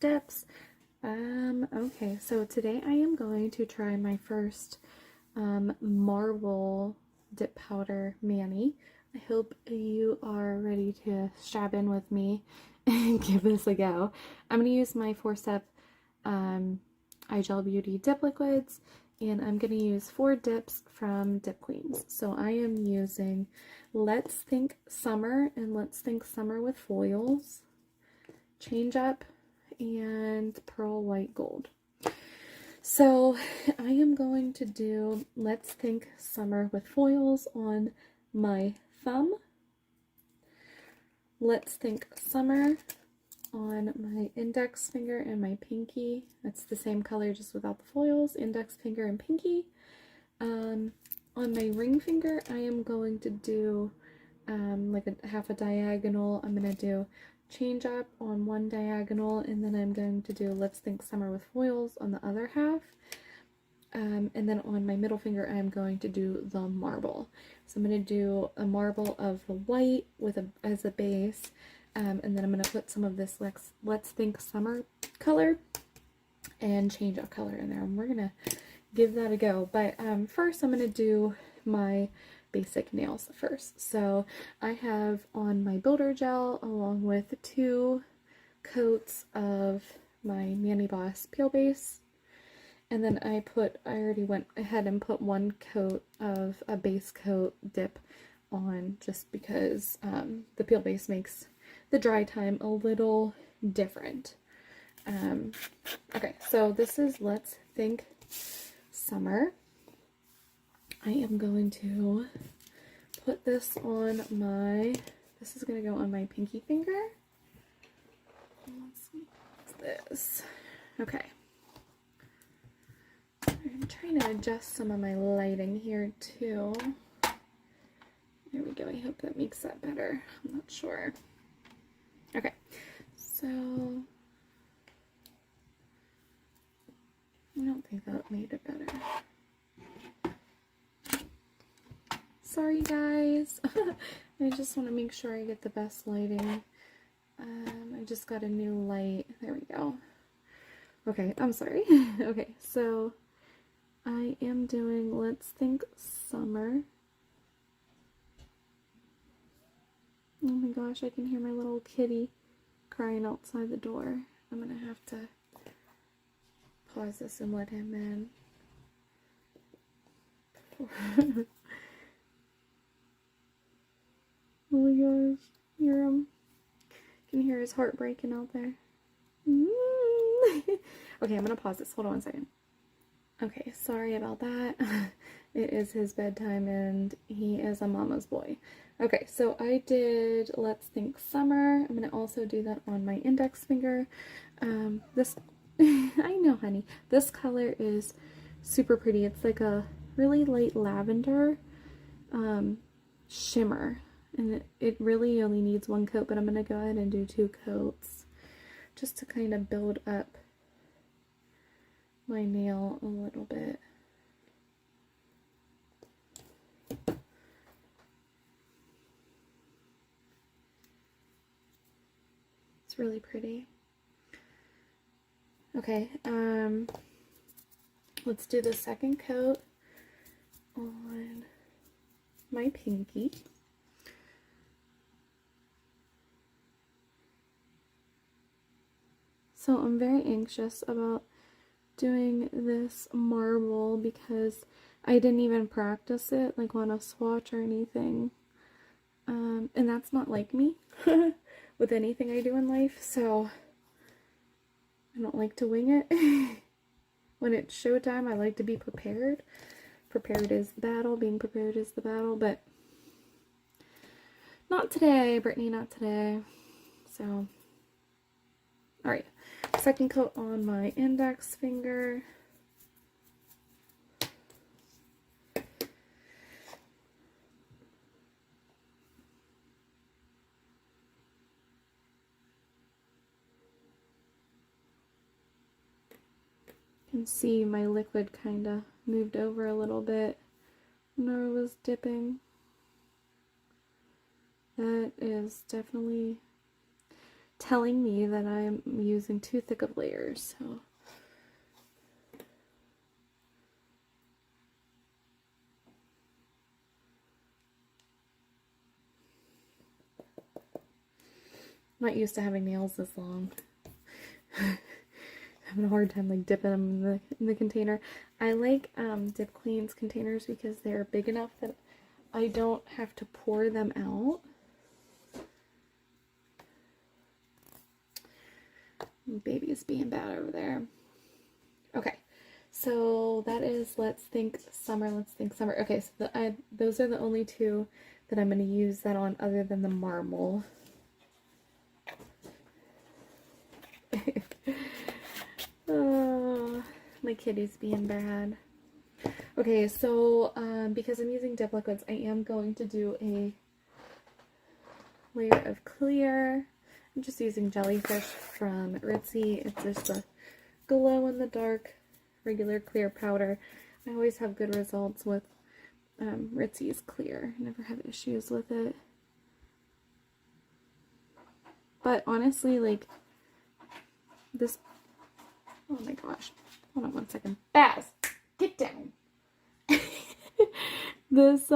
dips. Okay, so today I am going to try my first marble dip powder mani. I hope you are ready to strap in with me and give this a go. I'm going to use my 4-step iGel Beauty dip liquids, and I'm going to use 4 dips from Dip Queens. So I am using Let's Think Summer and Let's Think Summer with Foils, Change Up, and Pearl White Gold. So I am going to do Let's Think Summer with Foils on my thumb, Let's Think Summer on my index finger and my pinky. That's the same color just without the foils, index finger and pinky. On my ring finger, I am going to do like a half a diagonal. I'm going to do Change Up on one diagonal, and then I'm going to do Let's Think Summer with Foils on the other half. And then on my middle finger, I'm going to do the marble. So I'm going to do a marble of the white with as a base, and then I'm going to put some of this Let's Think Summer color and Change Up color in there. And we're going to give that a go. But first, I'm going to do my basic nails first. So I have on my builder gel along with 2 coats of my Mani Boss peel base, and then I already went ahead and put 1 coat of a base coat dip on, just because the peel base makes the dry time a little different. Okay, so this is Let's Think Summer. I am going to put this on this is going to go on my pinky finger. Let's see, what's this? Okay. I'm trying to adjust some of my lighting here too. There we go. I hope that makes that better. I'm not sure. Okay, so I don't think that made it better. Sorry guys. I just want to make sure I get the best lighting. I just got a new light. There we go. Okay, I'm sorry. Okay, so I am doing Let's Think Summer. Oh my gosh, I can hear my little kitty crying outside the door. I'm gonna have to pause this and let him in. Oh my gosh, hear him. You can hear his heart breaking out there. Okay, I'm gonna pause this. Hold on 1 second. Okay, sorry about that. It is his bedtime and he is a mama's boy. Okay, so I did Let's Think Summer. I'm gonna also do that on my index finger. This, I know, honey. This color is super pretty. It's like a really light lavender shimmer. And it really only needs 1 coat, but I'm going to go ahead and do 2 coats just to kind of build up my nail a little bit. It's really pretty. Okay, let's do the 2nd coat on my pinky. So I'm very anxious about doing this marble because I didn't even practice it like on a swatch or anything. And that's not like me with anything I do in life, so I don't like to wing it. When it's showtime, I like to be prepared. Prepared is the battle, being prepared is the battle, but not today, Brittany, not today. So, alright. 2nd coat on my index finger. You can see my liquid kind of moved over a little bit when I was dipping. That is definitely telling me that I'm using too thick of layers. So I'm not used to having nails this long. Having a hard time like dipping them in the container. I like Dip Clean's containers because they're big enough that I don't have to pour them out. Baby is being bad over there. Okay, so that is Let's Think Summer, Let's Think Summer. Okay, so those are the only two that I'm going to use that on other than the marble. Oh, my kitty's being bad. Okay, so because I'm using dip liquids, I am going to do a layer of clear. I'm just using Jellyfish from Britts. It's just a glow in the dark regular clear powder. I always have good results with Britts clear. I never have issues with it. But honestly, like this, oh my gosh, hold on one second. Baz, get down. This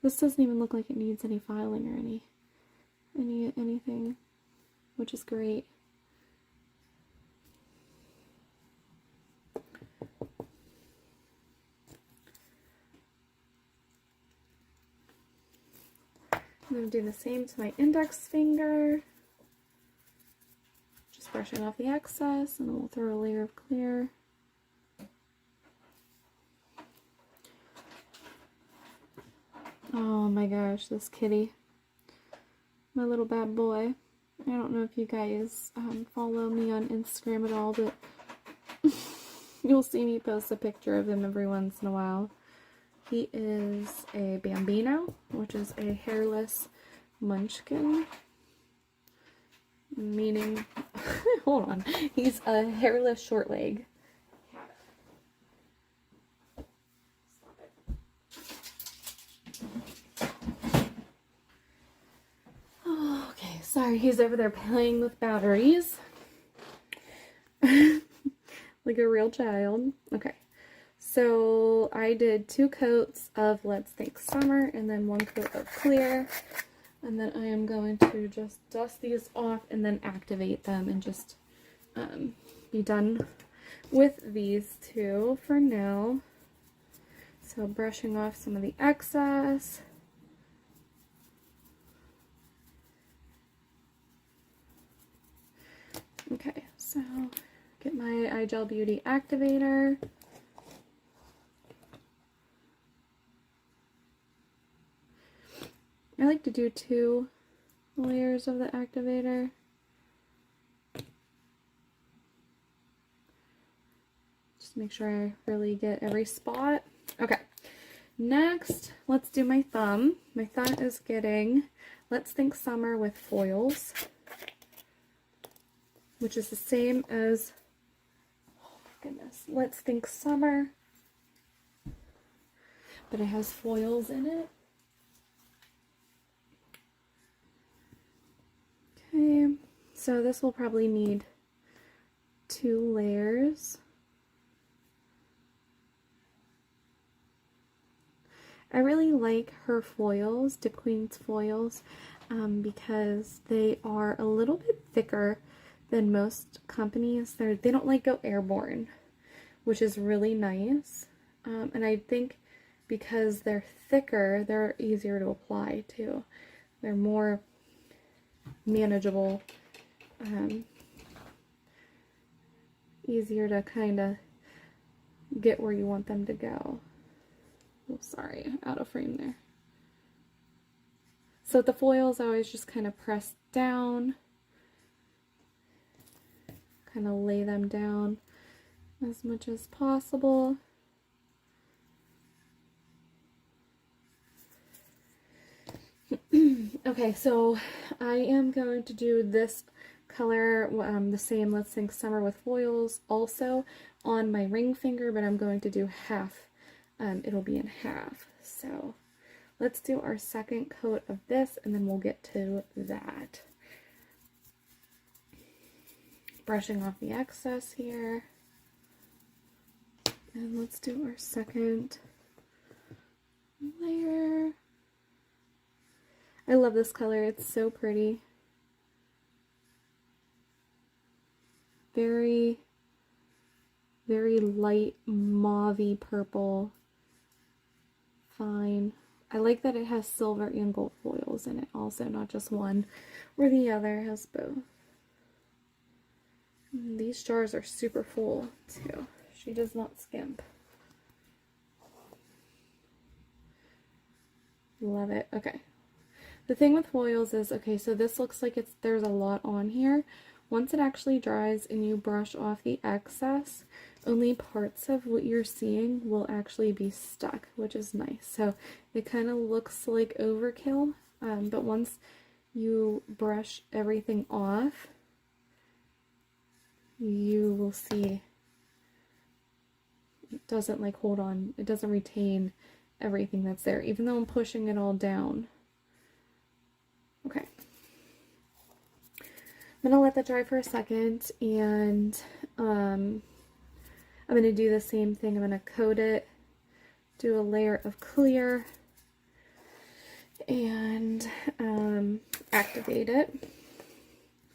doesn't even look like it needs any filing or anything, which is great. I'm going to do the same to my index finger. Just brushing off the excess, and then we'll throw a layer of clear. Oh my gosh, this kitty. My little bad boy. I don't know if you guys follow me on Instagram at all, but you'll see me post a picture of him every once in a while. He is a bambino, which is a hairless munchkin, meaning, hold on, he's a hairless short leg. Oh, okay, sorry, he's over there playing with batteries. Like a real child. Okay. So I did 2 coats of Let's Think Summer and then 1 coat of clear. And then I am going to just dust these off and then activate them and just be done with these 2 for now. So brushing off some of the excess. Okay, so get my iGel Beauty activator. I like to do 2 layers of the activator. Just make sure I really get every spot. Okay, next, let's do my thumb. My thumb is getting Let's Think Summer with foils, which is the same as, oh my goodness, Let's Think Summer, but it has foils in it. Okay, so this will probably need 2 layers. I really like her foils, Dip Queen's foils, because they are a little bit thicker than most companies. They don't like go airborne, which is really nice. And I think because they're thicker, they're easier to apply too. They're more manageable, easier to kind of get where you want them to go. Oh, sorry, out of frame there. So with the foils, I always just kind of press down, kind of lay them down as much as possible. Okay, so I am going to do this color, the same Let's Think Summer with foils, also on my ring finger, but I'm going to do half. It'll be in half. So let's do our second coat of this, and then we'll get to that. brushing off the excess here. And let's do our second layer. I love this color. It's so pretty. Very, very light mauve-y purple. Fine. I like that it has silver and gold foils in it also, not just one or the other, has both. And these jars are super full too. She does not skimp. Love it. Okay. The thing with foils is, okay, so this looks like there's a lot on here. Once it actually dries and you brush off the excess, only parts of what you're seeing will actually be stuck, which is nice. So it kind of looks like overkill, but once you brush everything off, you will see it doesn't like hold on, it doesn't retain everything that's there, even though I'm pushing it all down. Okay. I'm going to let that dry for a second, and I'm going to do the same thing. I'm going to coat it, do a layer of clear, and activate it.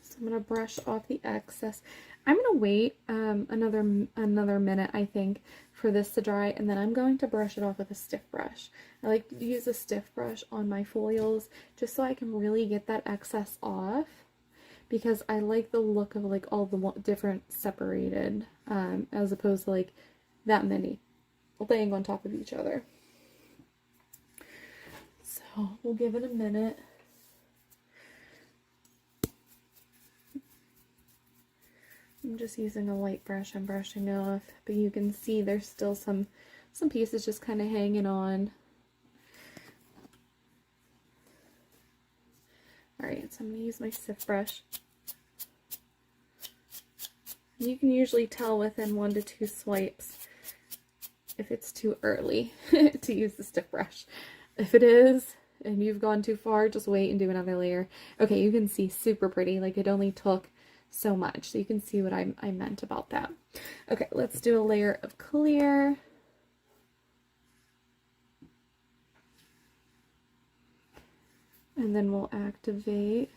So I'm going to brush off the excess. I'm going to wait another minute, I think, for this to dry, and then I'm going to brush it off with a stiff brush. I like to use a stiff brush on my foils just so I can really get that excess off, because I like the look of like all the different separated, as opposed to like that many laying on top of each other. So we'll give it a minute. I'm just using a light brush, I'm brushing off, but you can see there's still some pieces just kind of hanging on. Alright, so I'm going to use my stiff brush. You can usually tell within 1 to 2 swipes if it's too early to use the stiff brush. If it is, and you've gone too far, just wait and do another layer. Okay, you can see super pretty, like it only took so much, so you can see what I meant about that. Okay, let's do a layer of clear. And then we'll activate.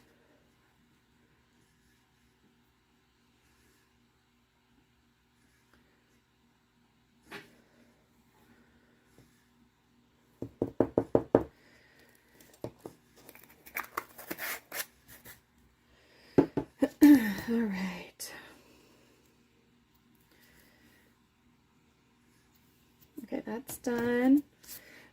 All right. Okay, that's done.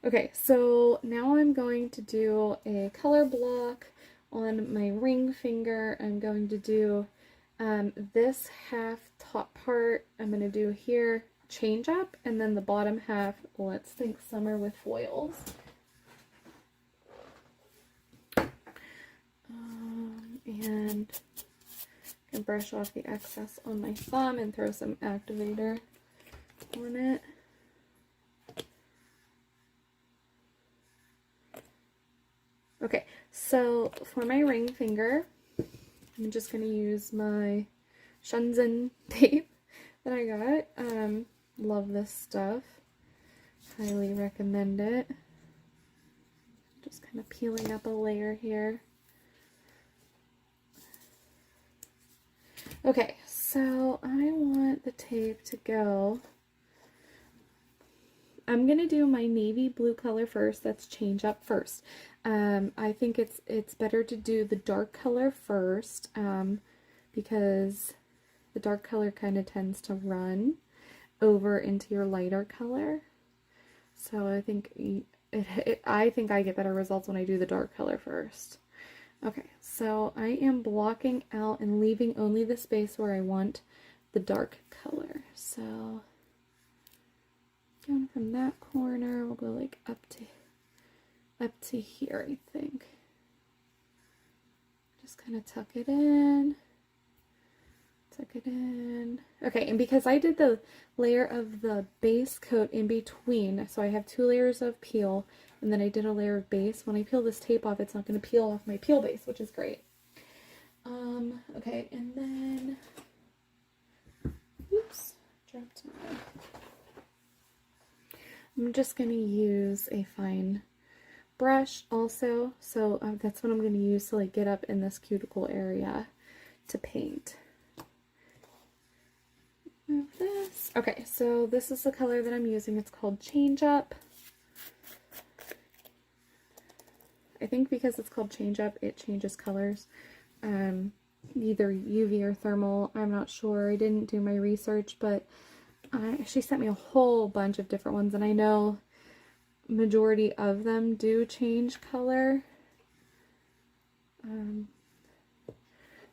Okay, so now I'm going to do a color block on my ring finger. I'm going to do this half top part, I'm going to do here, change up, and then the bottom half, let's think summer with foils. And I can brush off the excess on my thumb and throw some activator on it. Okay, so for my ring finger, I'm just going to use my Shenzhen tape that I got. Love this stuff. Highly recommend it. Just kind of peeling up a layer here. Okay, so I want the tape to go. I'm going to do my navy blue color first. That's change up first. I think it's better to do the dark color first, because the dark color kind of tends to run over into your lighter color. So I think I think I get better results when I do the dark color first. Okay, so I am blocking out and leaving only the space where I want the dark color. So going from that corner, we'll go like up to here, I think. Just kind of tuck it in. Okay, and because I did the layer of the base coat in between, so I have 2 layers of peel, and then I did a layer of base. When I peel this tape off, it's not going to peel off my peel base, which is great. Okay, and then Oops, dropped my. I'm just going to use a fine brush also, so that's what I'm going to use to like get up in this cuticle area to paint. Move this. Okay, so this is the color that I'm using. It's called Change Up. I think because it's called Change Up, it changes colors. Either UV or thermal, I'm not sure. I didn't do my research, but she sent me a whole bunch of different ones, and I know majority of them do change color.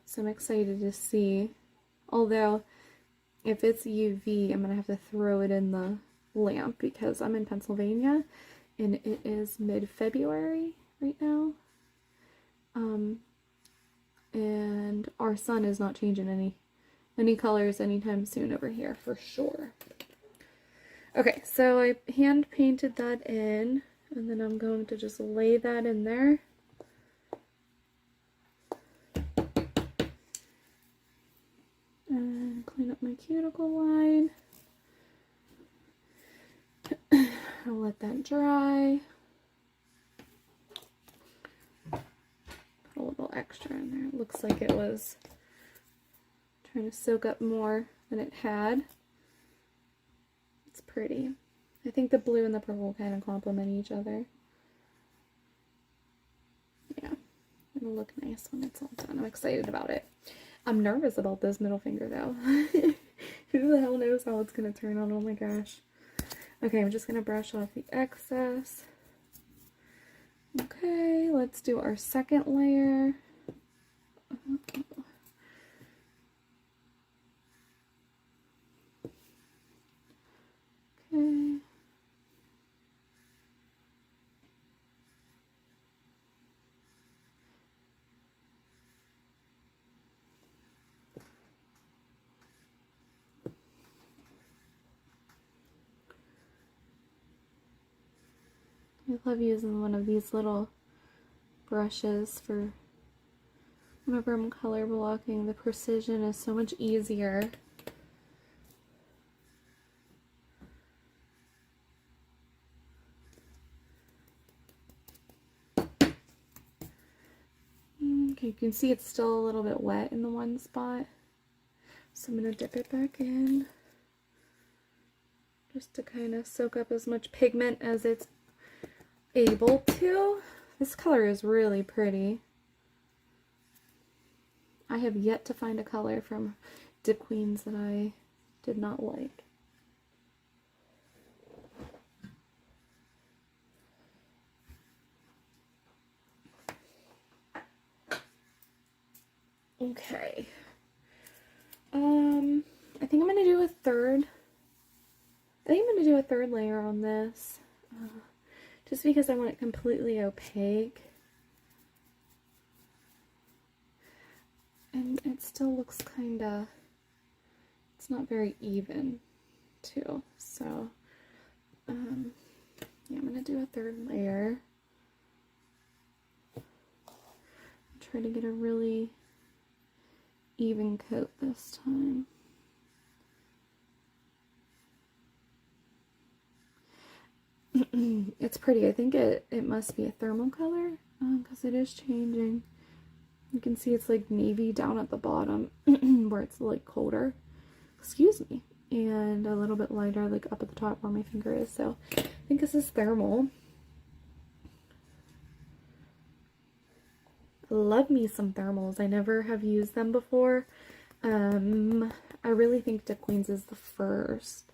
So I'm excited to see. Although, if it's UV, I'm going to have to throw it in the lamp because I'm in Pennsylvania, and it is mid-February right now. And our sun is not changing any colors anytime soon over here for sure. Okay, so I hand painted that in, and then I'm going to just lay that in there. And clean up my cuticle line. I'll let that dry. Put a little extra in there. It looks like it was trying to soak up more than it had. It's pretty. I think the blue and the purple kind of complement each other. Yeah, it'll look nice when it's all done. I'm excited about it. I'm nervous about this middle finger though. Who the hell knows how it's going to turn out? Oh my gosh. Okay, I'm just going to brush off the excess. Okay, let's do our second layer. Okay. I love using one of these little brushes for whenever I'm color blocking. The precision is so much easier. Okay, you can see it's still a little bit wet in the one spot. So I'm going to dip it back in just to kind of soak up as much pigment as it's able to. This color is really pretty. I have yet to find a color from Dip Queens that I did not like. Okay. I think I'm going to do a third. I think I'm going to do a third layer on this. Just because I want it completely opaque. And it still looks kind of, it's not very even too. So, yeah, I'm going to do a third layer. Try to get a really even coat this time. It's pretty. I think it must be a thermal color because it is changing. You can see it's like navy down at the bottom where it's like colder. Excuse me. And a little bit lighter like up at the top where my finger is. So I think this is thermal. Love me some thermals. I never have used them before. I really think Dip Queens is the first.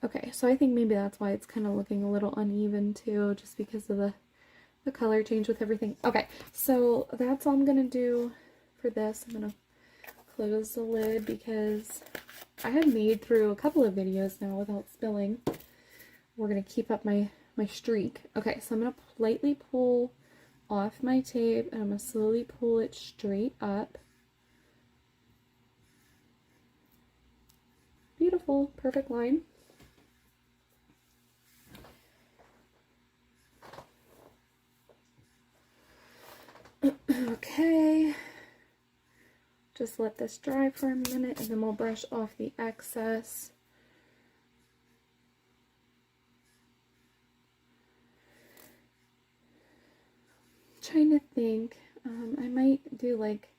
Okay, so I think maybe that's why it's kind of looking a little uneven too, just because of the color change with everything. Okay, so that's all I'm going to do for this. I'm going to close the lid because I have made through a couple of videos now without spilling. We're going to keep up my streak. Okay, so I'm going to lightly pull off my tape and I'm going to slowly pull it straight up. Beautiful, perfect line. Okay, just let this dry for a minute and then we'll brush off the excess. Trying to think, I might do like,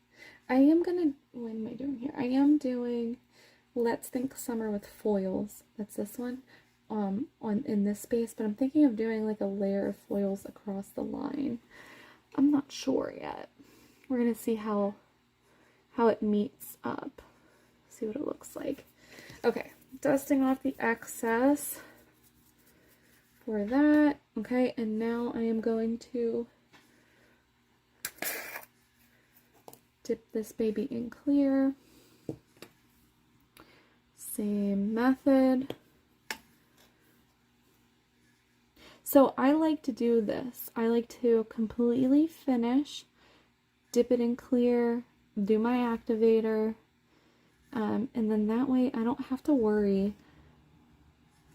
what am I doing here? I am doing Let's Think Summer with foils. That's this one, in this space, but I'm thinking of doing like a layer of foils across the line. I'm not sure yet. We're gonna see how it meets up. See what it looks like. Okay, dusting off the excess for that. Okay, and now I am going to dip this baby in clear. Same method. So I like to do this. I like to completely finish, dip it in clear, do my activator, and then that way I don't have to worry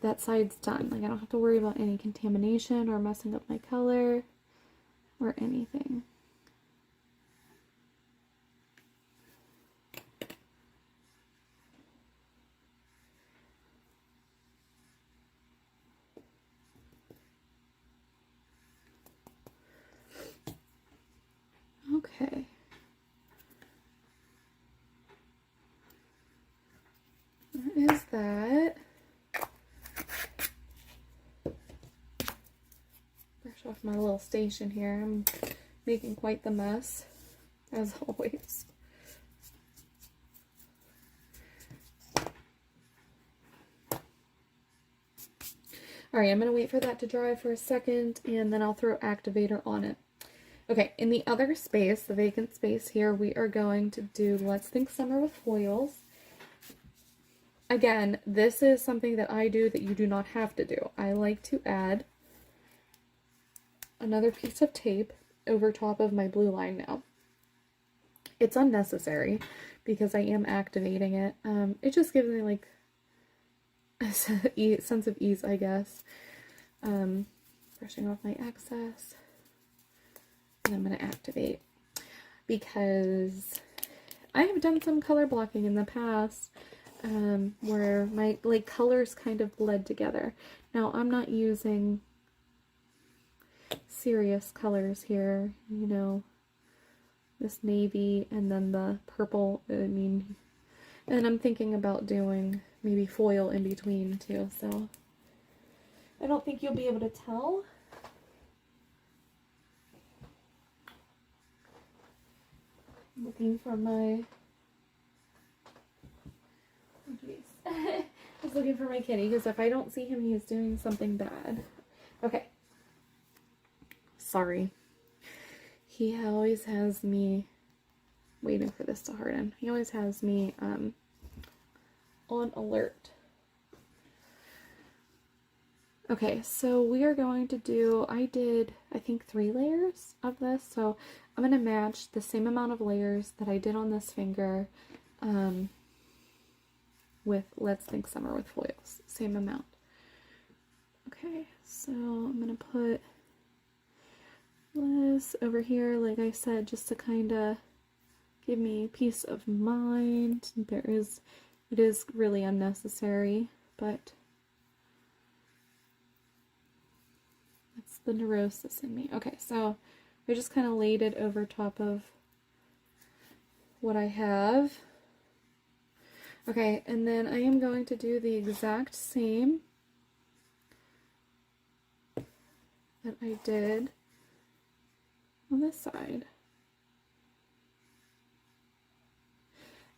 that side's done. Like I don't have to worry about any contamination or messing up my color or anything. Okay. There is that. Brush off my little station here. I'm making quite the mess, as always. Alright, I'm going to wait for that to dry for a second, and then I'll throw activator on it. Okay, in the other space, the vacant space here, we are going to do Let's Think Summer with foils. Again, this is something that I do that you do not have to do. I like to add another piece of tape over top of my blue line now. It's unnecessary because I am activating it. It just gives me like a sense of ease, I guess. Brushing off my excess. And I'm going to activate because I have done some color blocking in the past where my colors kind of bled together. Now I'm not using serious colors here, you know, this navy and then the purple, and I'm thinking about doing maybe foil in between too, so I don't think you'll be able to tell. Looking for my, oh geez. I was looking for my kitty because if I don't see him, he is doing something bad. Okay. Sorry. He always has me waiting for this to harden. He always has me on alert. Okay, so we are going to do, I did, I think 3 layers of this, so I'm going to match the same amount of layers that I did on this finger with Let's Think Summer with foils. Same amount. Okay, so I'm going to put this over here, like I said, just to kind of give me peace of mind. It is really unnecessary, but that's the neurosis in me. Okay, so I just kind of laid it over top of what I have. Okay, and then I am going to do the exact same that I did on this side.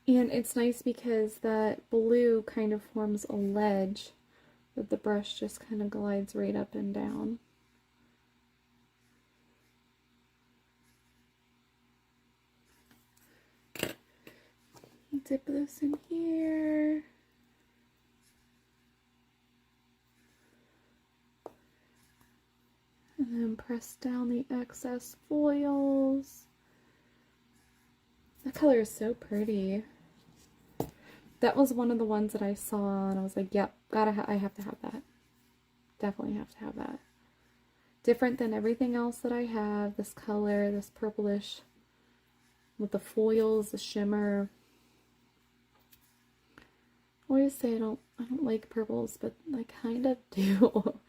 And it's nice because that blue kind of forms a ledge that the brush just kind of glides right up and down. Dip this in here. And then press down the excess foils. That color is so pretty. That was one of the ones that I saw and I was like, yep, I have to have that. Definitely have to have that. Different than everything else that I have. This color, this purplish with the foils, the shimmer. always say I don't like purples, but I kind of do.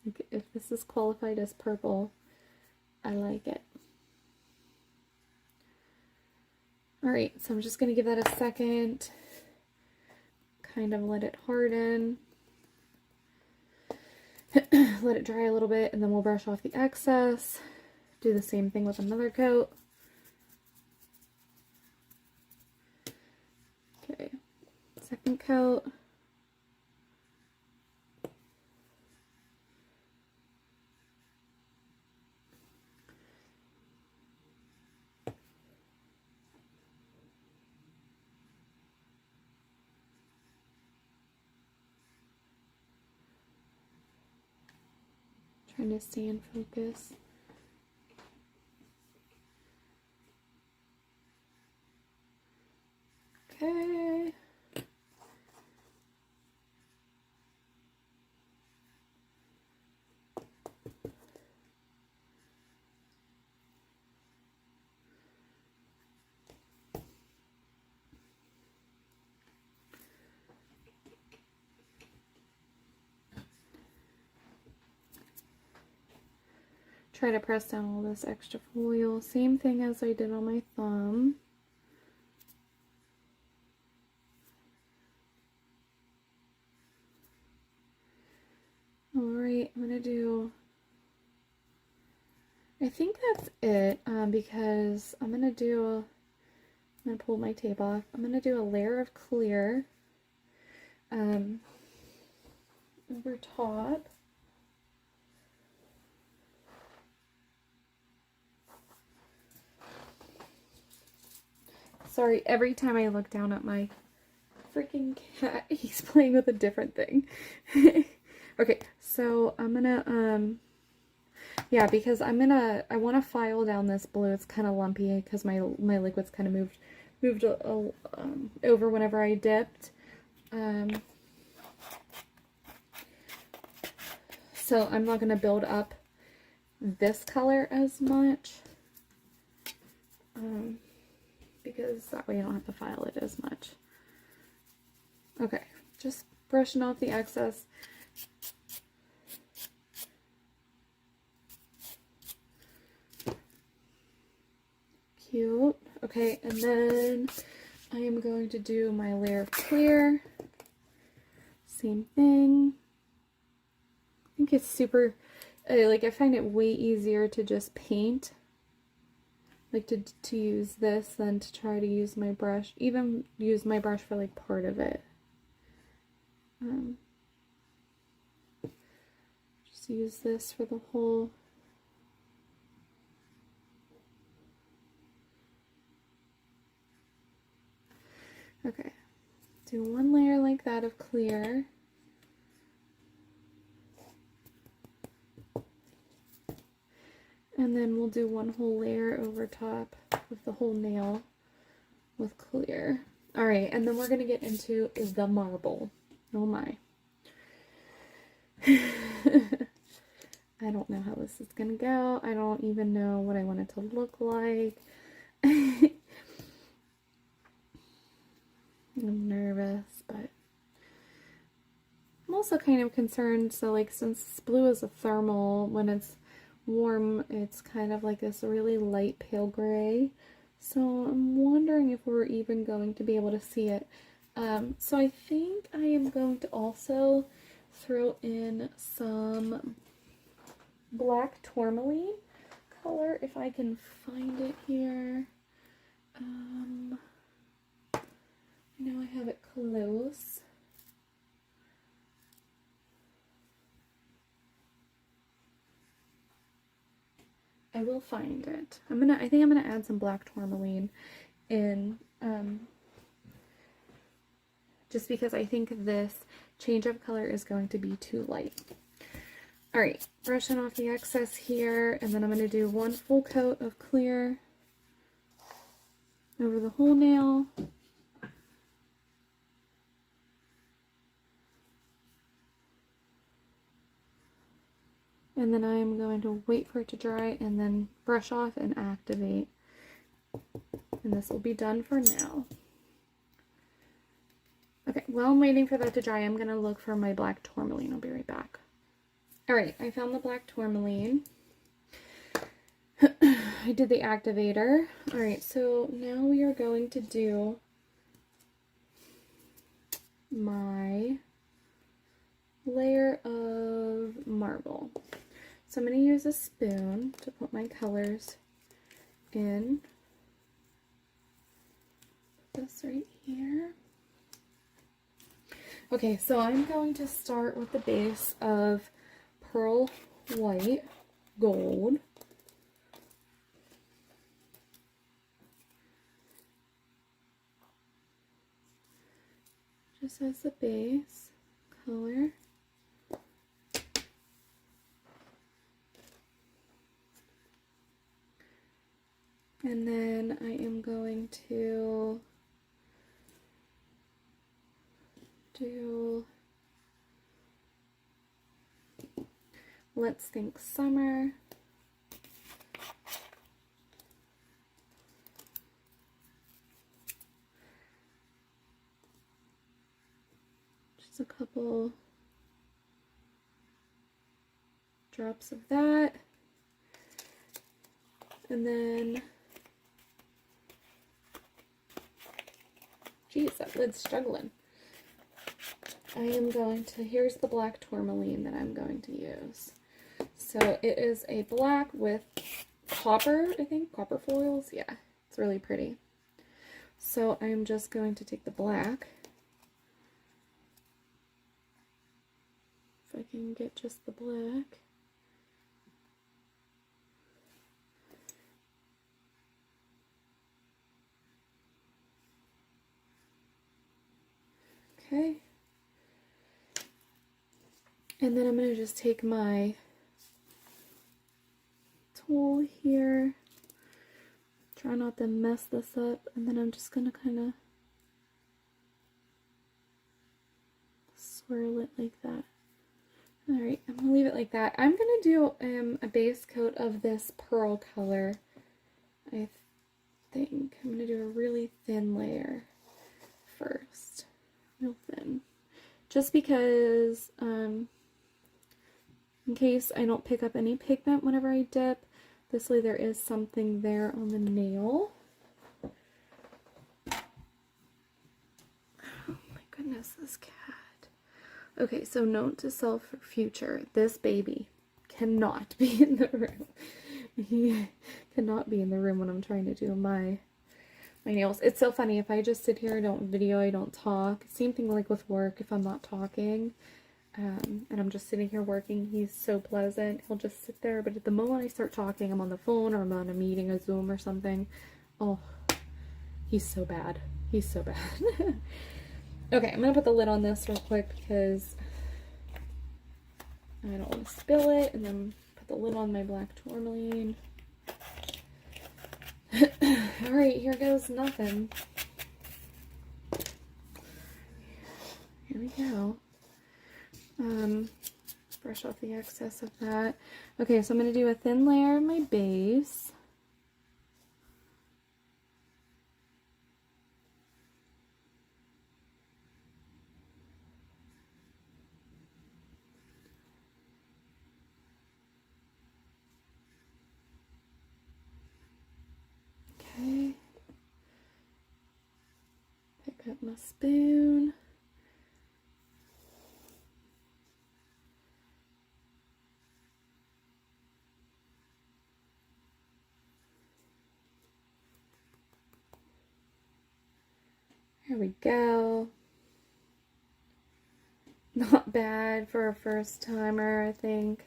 Like, if this is qualified as purple, I like it. Alright, so I'm just going to give that a second. Kind of let it harden. Let it dry a little bit, and then we'll brush off the excess. Do the same thing with another coat. Okay, second coat. Trying to stay in focus. Okay. Try to press down all this extra foil. Same thing as I did on my thumb. Alright, I'm gonna do, I think that's it, because I'm gonna pull my tape off. I'm gonna do a layer of clear over top. Sorry, every time I look down at my freaking cat, he's playing with a different thing. Okay, so I'm gonna, yeah, because I want to file down this blue. It's kind of lumpy because my liquid's kind of moved over whenever I dipped. So I'm not going to build up this color as much. Because that way I don't have to file it as much. Okay, just brushing off the excess. Cute. Okay, and then I am going to do my layer of clear. Same thing. I think it's super, like, I find it way easier to just paint. Like to use this than to try to use my brush. Even use my brush for like part of it. Just use this for the whole. Okay, do one layer like that of clear. And then we'll do one whole layer over top with the whole nail with clear. Alright, and then we're going to get into the marble. Oh my. I don't know how this is going to go. I don't even know what I want it to look like. I'm nervous, but I'm also kind of concerned. So, like, since blue is a thermal, when it's warm, it's kind of like this really light pale gray. So I'm wondering if we're even going to be able to see it. So I think I am going to also throw in some black tourmaline color if I can find it here. I know I have it close. I will find it. I think I'm gonna add some black tourmaline in, just because I think this change of color is going to be too light. Alright, brushing off the excess here, and then I'm gonna do one full coat of clear over the whole nail. And then I'm going to wait for it to dry and then brush off and activate. And this will be done for now. Okay, while I'm waiting for that to dry, I'm going to look for my black tourmaline. I'll be right back. Alright, I found the black tourmaline. I did the activator. Alright, so now we are going to do my layer of marble. So I'm going to use a spoon to put my colors in. Put this right here. Okay, so I'm going to start with the base of pearl white gold. Just as the base color. And then I am going to do Let's Think Summer. Just a couple drops of that. And then, geez, that lid's struggling. I am going to, here's the black tourmaline that I'm going to use. So it is a black with copper, I think, copper foils. Yeah, it's really pretty. So I'm just going to take the black. If I can get just the black. Okay. And then I'm going to just take my tool here, try not to mess this up, and then I'm just going to kind of swirl it like that. Alright, I'm going to leave it like that. I'm going to do a base coat of this pearl color, I think. I'm going to do a really thin layer first. Real thin. Just because, in case I don't pick up any pigment whenever I dip, this way there is something there on the nail. Oh my goodness, this cat. Okay, so note to self for future. This baby cannot be in the room. He cannot be in the room when I'm trying to do my nails. It's so funny. If I just sit here, I don't video, I don't talk. Same thing like with work. If I'm not talking, and I'm just sitting here working, he's so pleasant. He'll just sit there. But at the moment I start talking, I'm on the phone or I'm on a meeting, a Zoom or something. Oh, he's so bad. He's so bad. Okay, I'm going to put the lid on this real quick because I don't want to spill it. And then put the lid on my black tourmaline. Alright, here goes nothing. Here we go. Brush off the excess of that. Okay, so I'm going to do a thin layer of my base. Okay. Pick up my spoon. There we go. Not bad for a first timer, I think.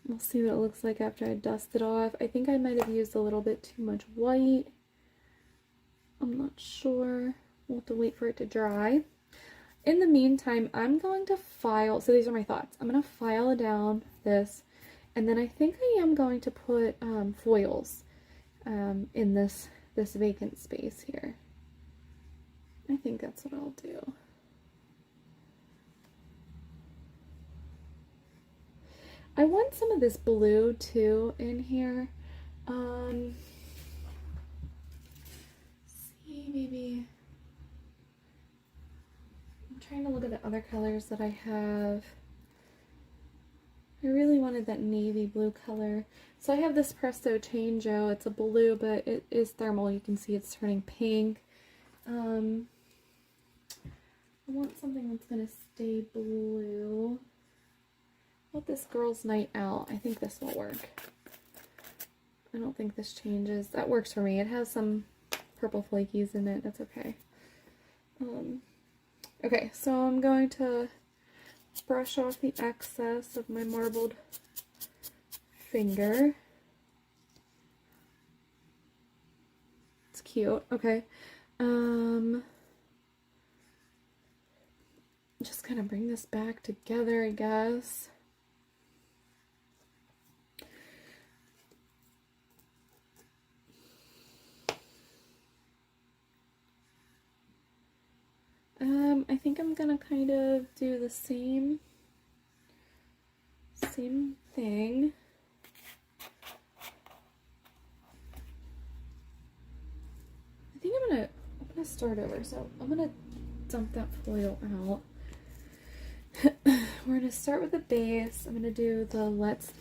We'll see what it looks like after I dust it off. I think I might have used a little bit too much white. I'm not sure. We'll have to wait for it to dry. In the meantime, I'm going to file. So these are my thoughts. I'm going to file down this. And then I think I am going to put foils in this vacant space here. I think that's what I'll do. I want some of this blue too in here. See, maybe the other colors that I have. I really wanted that navy blue color. So I have this Presto Changeo. It's a blue, but it is thermal. You can see it's turning pink. I want something that's going to stay blue. What this Girls' Night Out? I think this will work. I don't think this changes. That works for me. It has some purple flakies in it. That's okay. Okay, so I'm going to brush off the excess of my marbled finger. It's cute. Okay. Just kind of bring this back together, I guess. I think I'm gonna kind of do the same thing. I think I'm gonna start over. So I'm gonna dump that foil out. We're gonna start with the base. I'm gonna do the Let's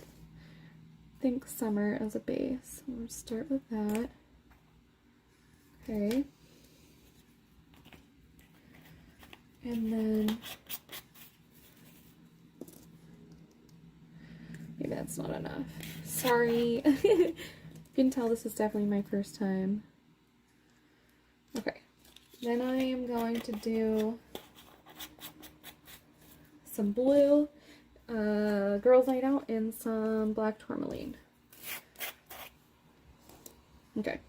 Think Summer as a base. We'll start with that. Okay. And then maybe that's not enough. Sorry. You can tell this is definitely my first time. Okay. Then I am going to do some blue, Girls' Night Out, and some black tourmaline. Okay.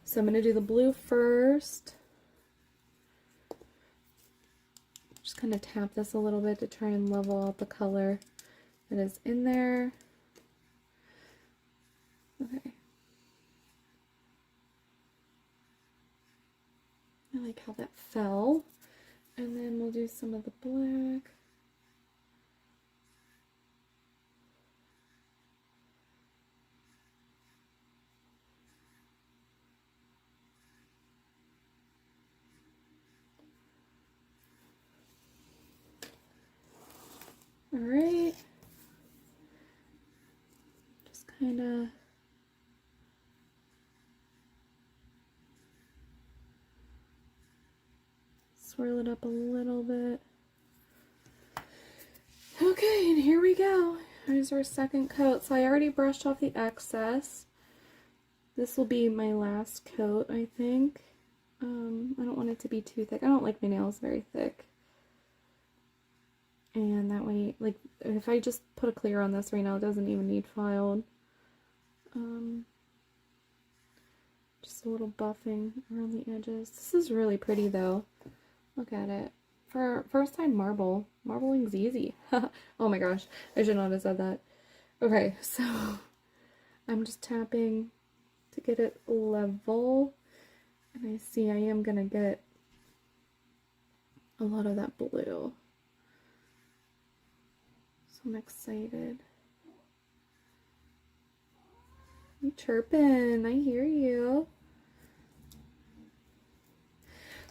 So I'm going to do the blue first. Just kind of tap this a little bit to try and level out the color that is in there. Okay. I like how that fell. And then we'll do some of the black. All right. Just kind of swirl it up a little bit. Okay, and here we go. Here's our second coat. So I already brushed off the excess. This will be my last coat, I think. I don't want it to be too thick. I don't like my nails very thick. And that way, like, if I just put a clear on this right now, it doesn't even need filed. Just a little buffing around the edges. This is really pretty, though. Look at it. For first time marble. Marbling's easy. Oh my gosh. I should not have said that. Okay, so I'm just tapping to get it level. And I see I am going to get a lot of that blue. I'm excited. You chirping, I hear you.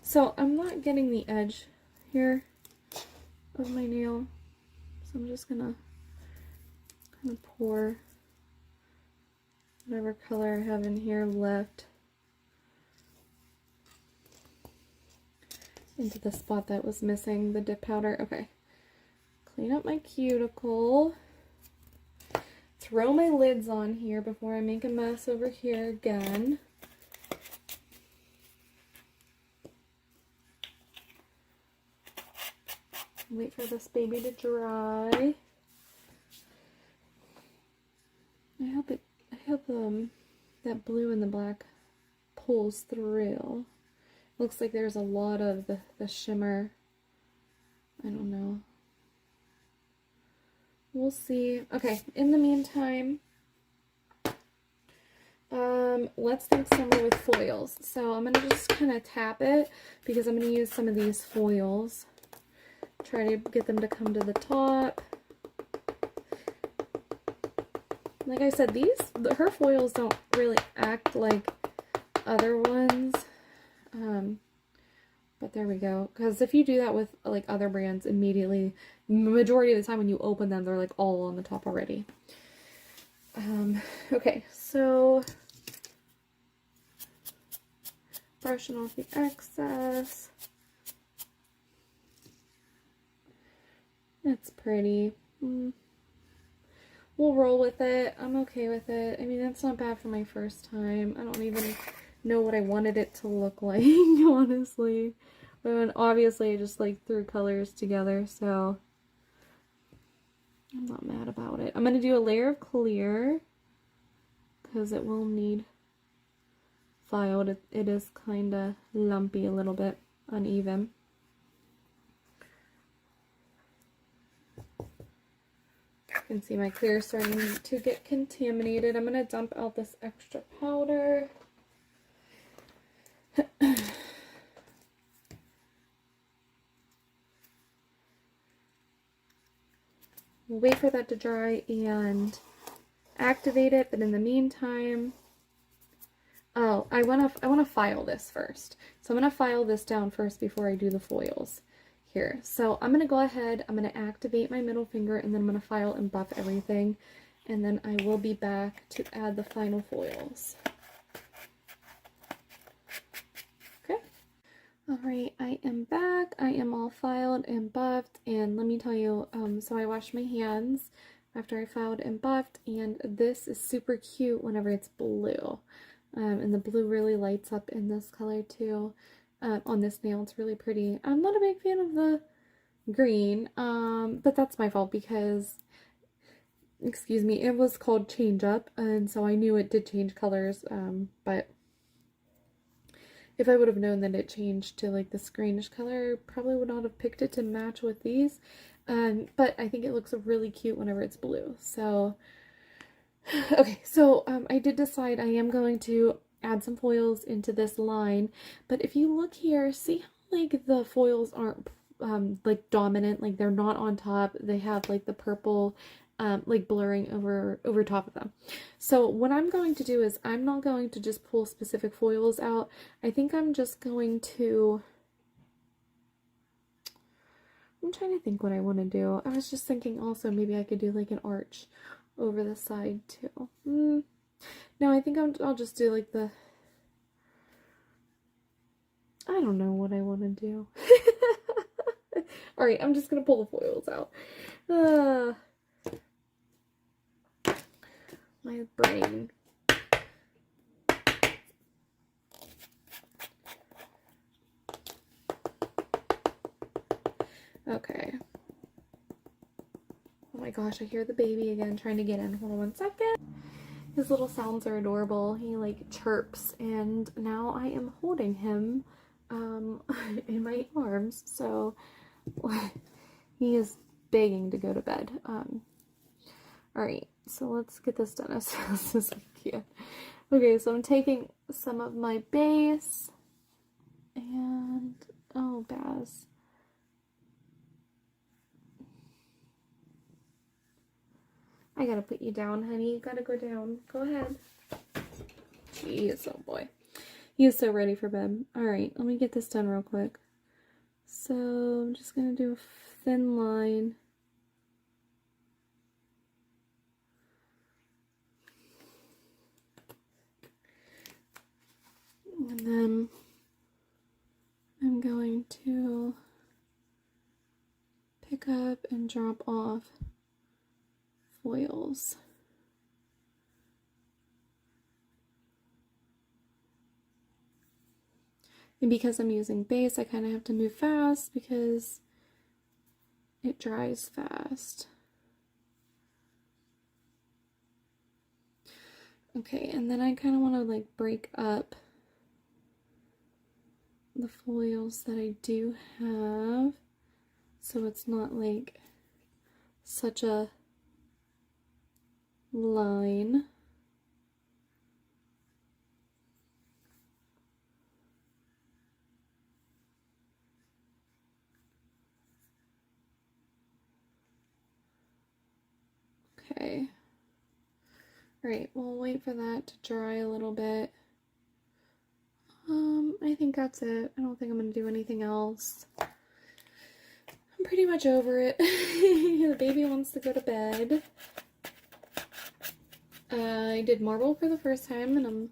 So I'm not getting the edge here of my nail, so I'm just gonna kind of pour whatever color I have in here left into the spot that was missing the dip powder. Okay. Clean up my cuticle. Throw my lids on here before I make a mess over here again. Wait for this baby to dry. I hope that blue and the black pulls through. Looks like there's a lot of the shimmer. I don't know. We'll see. Okay, in the meantime, let's think summer with foils. So I'm going to just kind of tap it because I'm going to use some of these foils. Try to get them to come to the top. Like I said, her foils don't really act like other ones. But there we go. Because if you do that with like other brands, immediately, majority of the time when you open them, they're like all on the top already. Okay, so brushing off the excess. It's pretty. We'll roll with it. I'm okay with it. I mean, that's not bad for my first time. I don't even know what I wanted it to look like, honestly. But obviously I just like threw colors together, so I'm not mad about it. I'm going to do a layer of clear because it will need filed. It is kind of lumpy, a little bit uneven. You can see my clear starting to get contaminated. I'm going to dump out this extra powder. We'll wait for that to dry and activate it, but in the meantime, oh, I want to file this first. So I'm going to file this down first before I do the foils here. So I'm going to go ahead, I'm going to activate my middle finger, and then I'm going to file and buff everything, and then I will be back to add the final foils. Okay. Alright, I am back. I am all filed and buffed, and let me tell you, so I washed my hands after I filed and buffed, and this is super cute whenever it's blue. And the blue really lights up in this color too. On this nail, it's really pretty. I'm not a big fan of the green, but that's my fault because, excuse me, it was called Change Up, and so I knew it did change colors, but if I would have known that it changed to like this greenish color, I probably would not have picked it to match with these. But I think it looks really cute whenever it's blue. So, okay, so I did decide I am going to add some foils into this line. But if you look here, see how like the foils aren't like dominant, like they're not on top. They have like the purple like blurring over top of them. So what I'm going to do is I'm not going to just pull specific foils out. I think I'm just going to, I'm trying to think what I want to do. I was just thinking also maybe I could do like an arch over the side too. No, I think I'll just do like the, I don't know what I want to do. Alright, I'm just going to pull the foils out. My brain. Okay. Oh my gosh, I hear the baby again trying to get in. Hold on one second. His little sounds are adorable. He like chirps, and now I am holding him in my arms, so he is begging to go to bed. Alright, so let's get this done. This is so cute. Okay, so I'm taking some of my base, and oh, Baz. I gotta put you down, honey. You gotta go down. Go ahead. Jeez, oh boy. He is so ready for bed. Alright, let me get this done real quick. So, I'm just gonna do a thin line. And then I'm going to pick up and drop off foils. And because I'm using base, I kind of have to move fast because it dries fast. Okay, and then I kind of want to like break up the foils that I do have so it's not like such a line. Okay. Alright, we'll wait for that to dry a little bit. I think that's it. I don't think I'm gonna do anything else. I'm pretty much over it. The baby wants to go to bed. I did marble for the first time and I'm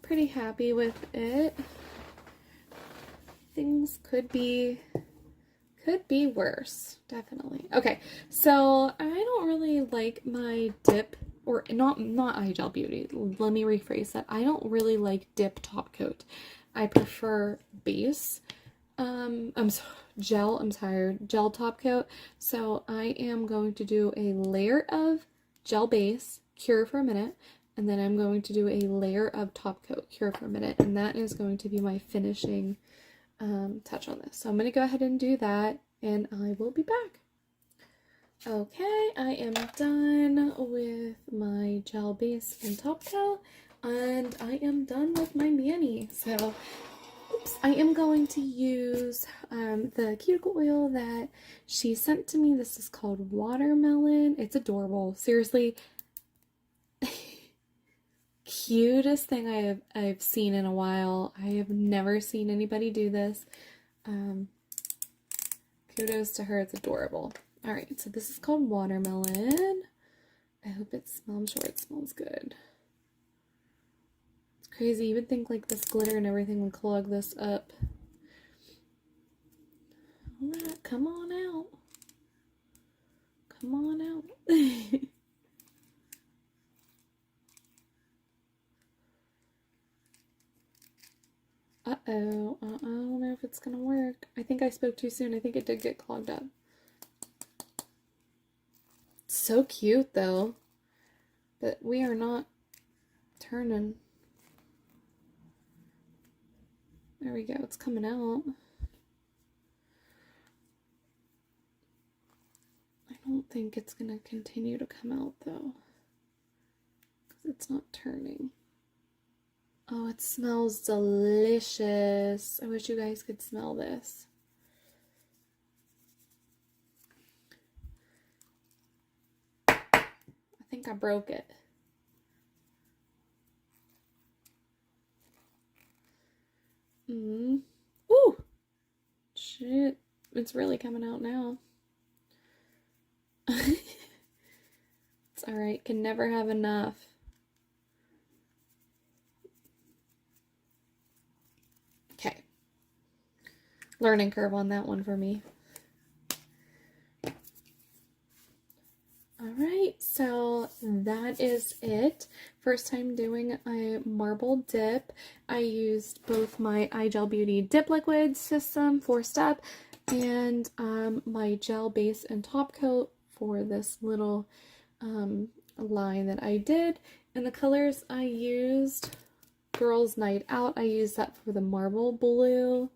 pretty happy with it. Things could be worse, definitely. Okay, so I don't really like my dip, or not iGel Beauty. Let me rephrase that. I don't really like dip top coat. I prefer base. Gel top coat. So I am going to do a layer of gel base, cure for a minute, and then I'm going to do a layer of top coat, cure for a minute, and that is going to be my finishing touch on this. So I'm going to go ahead and do that, and I will be back. Okay, I am done with my gel base and top coat, and I am done with my mani. So, oops, I am going to use the cuticle oil that she sent to me. This is called Watermelon. It's adorable. Seriously, cutest thing I've seen in a while. I have never seen anybody do this. Kudos to her. It's adorable. All right, so this is called Watermelon. I hope it smells. I'm sure it smells good. It's crazy. You would think like this glitter and everything would clog this up. All right, come on out. Come on out. Uh-oh. I don't know if it's gonna work. I think I spoke too soon. I think it did get clogged up. It's so cute, though. But we are not turning. There we go. It's coming out. I don't think it's gonna continue to come out, though. Because it's not turning. Oh, it smells delicious. I wish you guys could smell this. I think I broke it. Ooh! Shit. It's really coming out now. It's alright. Can never have enough. Okay. Learning curve on that one for me. Alright, so that is it. First time doing a marble dip. I used both my iGel Beauty Dip Liquid system 4-step and my gel base and top coat for this little line that I did. And the colors I used, Girls Night Out, I used that for the marble blue.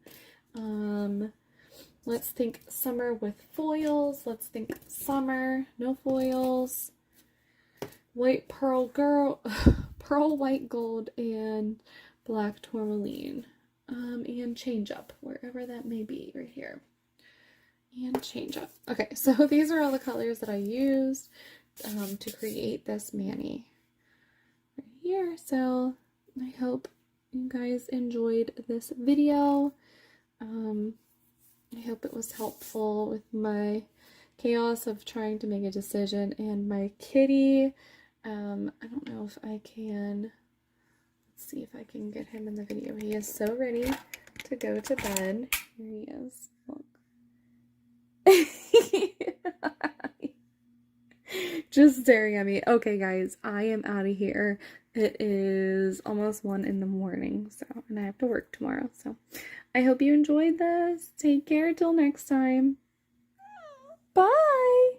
Let's think summer with foils. Let's think summer, no foils. White pearl girl, pearl white gold, and black tourmaline. And change up, wherever that may be, right here. And change up. Okay, so these are all the colors that I used to create this mani right here. So I hope you guys enjoyed this video. I hope it was helpful with my chaos of trying to make a decision, and my kitty. I don't know if I can. Let's see if I can get him in the video. He is so ready to go to bed. Here he is. Look. Just staring at me. Okay, guys, I am out of here. It is almost 1 in the morning, so, and I have to work tomorrow, so I hope you enjoyed this. Take care till next time. Bye!